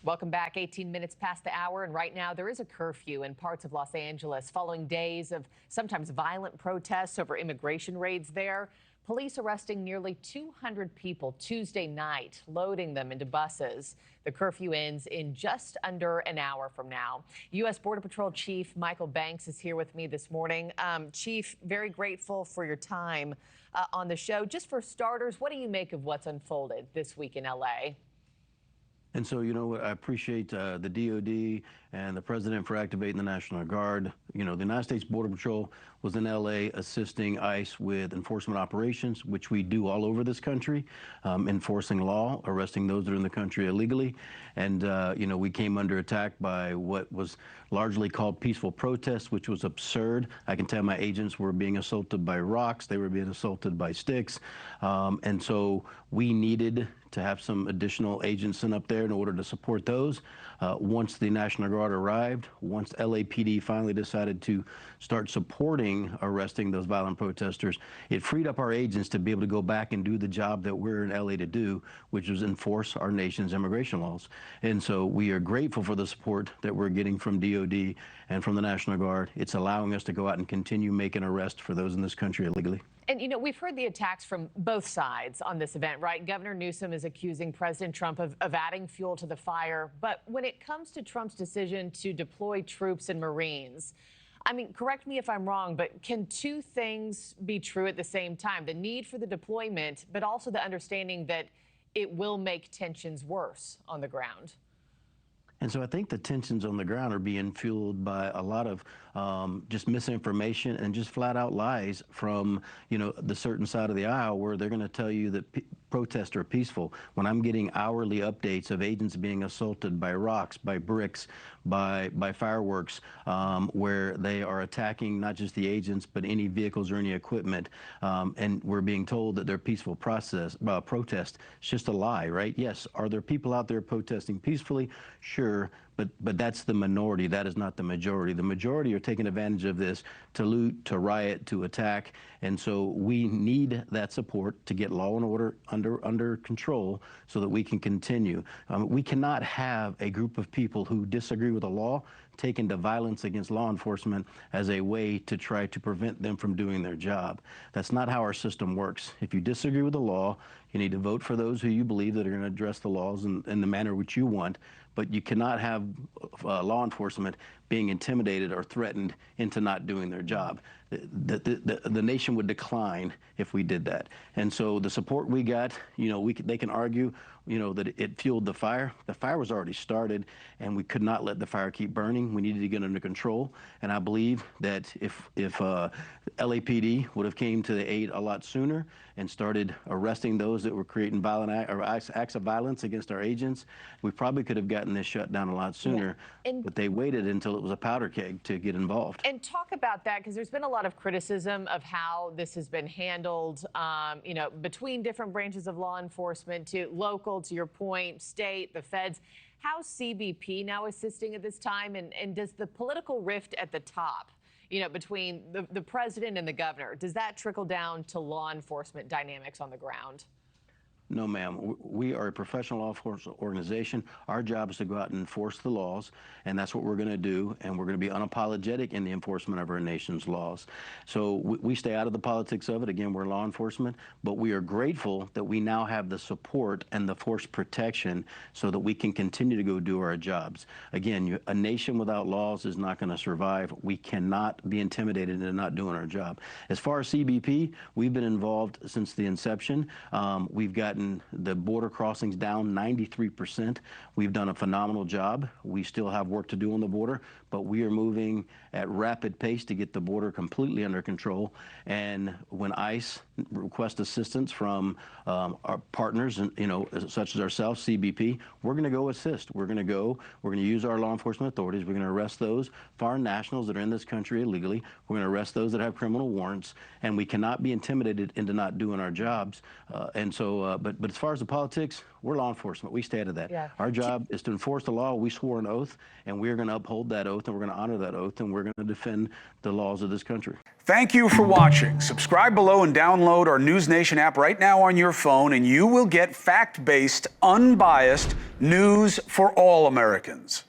Welcome back. 18 minutes past the hour, and right now there is a curfew in parts of Los Angeles following days of sometimes violent protests over immigration raids there. Police arresting nearly 200 people Tuesday night, loading them into buses. The curfew ends in just under an hour from now. U.S. Border Patrol Chief Michael Banks is here with me this morning. Chief, very grateful for your time on the show. Just for starters, what do you make of what's unfolded this week in L.A.? And so, I appreciate the DOD and the president for activating the National Guard. The United States Border Patrol was in L.A. assisting ICE with enforcement operations, which we do all over this country, enforcing law, arresting those that are in the country illegally. And, we came under attack by what was largely called peaceful protests, which was absurd. I can tell my agents were being assaulted by rocks. They were being assaulted by sticks. And so we needed to have some additional agents sent up there in order to support those. Once the National Guard arrived, once LAPD finally decided to start supporting arresting those violent protesters, it freed up our agents to be able to go back and do the job that we're in LA to do, which was enforce our nation's immigration laws. And so we are grateful for the support that we're getting from DOD and from the National Guard. It's allowing us to go out and continue making arrests for those in this country illegally. And, we've heard the attacks from both sides on this event, right? Governor Newsom is accusing President Trump of adding fuel to the fire. But when it comes to Trump's decision to deploy troops and Marines, correct me if I'm wrong, but can two things be true at the same time? The need for the deployment, but also the understanding that it will make tensions worse on the ground. And so I think the tensions on the ground are being fueled by a lot of just misinformation and just flat out lies from, the certain side of the aisle where they're going to tell you that protests are peaceful. When I'm getting hourly updates of agents being assaulted by rocks, by bricks, by fireworks, where they are attacking not just the agents, but any vehicles or any equipment. And we're being told that they're peaceful protest. It's just a lie, right? Yes. Are there people out there protesting peacefully? Sure. But that's the minority. That is not the majority. The majority are taking advantage of this to loot, to riot, to attack. And so we need that support to get law and order under control so that we can continue. We cannot have a group of people who disagree with the law taken to violence against law enforcement as a way to try to prevent them from doing their job. That's not how our system works. If you disagree with the law, you need to vote for those who you believe that are going to address the laws in the manner which you want. But you cannot have law enforcement being intimidated or threatened into not doing their job. The nation would decline if we did that. And so the support we got, they can argue, that it fueled the fire. The fire was already started, and we could not let the fire keep burning. We needed to get under control. And I believe that if LAPD would have came to the aid a lot sooner and started arresting those that were creating violent acts of violence against our agents, we probably could have gotten this shut down a lot sooner. Yeah. But they waited until it was a powder keg to get involved. And talk about that, because there's been a lot of criticism of how this has been handled, between different branches of law enforcement, to local, to your point, state, the feds. How's CBP now assisting at this time? And does the political rift at the top, between the president and the governor, does that trickle down to law enforcement dynamics on the ground? No, ma'am. We are a professional law enforcement organization. Our job is to go out and enforce the laws, and that's what we're going to do, and we're going to be unapologetic in the enforcement of our nation's laws. So we stay out of the politics of it. Again, we're law enforcement, but we are grateful that we now have the support and the force protection so that we can continue to go do our jobs. Again, a nation without laws is not going to survive. We cannot be intimidated into not doing our job. As far as CBP, we've been involved since the inception. We've gotten the border crossings down 93%. We've done a phenomenal job. We still have work to do on the border, but we are moving at rapid pace to get the border completely under control. And when ICE requests assistance from our partners, such as ourselves, CBP, we're going to go assist. We're going to use our law enforcement authorities. We're going to arrest those foreign nationals that are in this country illegally. We're going to arrest those that have criminal warrants, and we cannot be intimidated into not doing our jobs. But as far as the politics, we're law enforcement. We stay to that. Yeah. Our job is to enforce the law. We swore an oath, and we're going to uphold that oath, and we're going to honor that oath, and we're going to defend the laws of this country. Thank you for watching. Subscribe below and download our NewsNation app right now on your phone, and you will get fact-based, unbiased news for all Americans.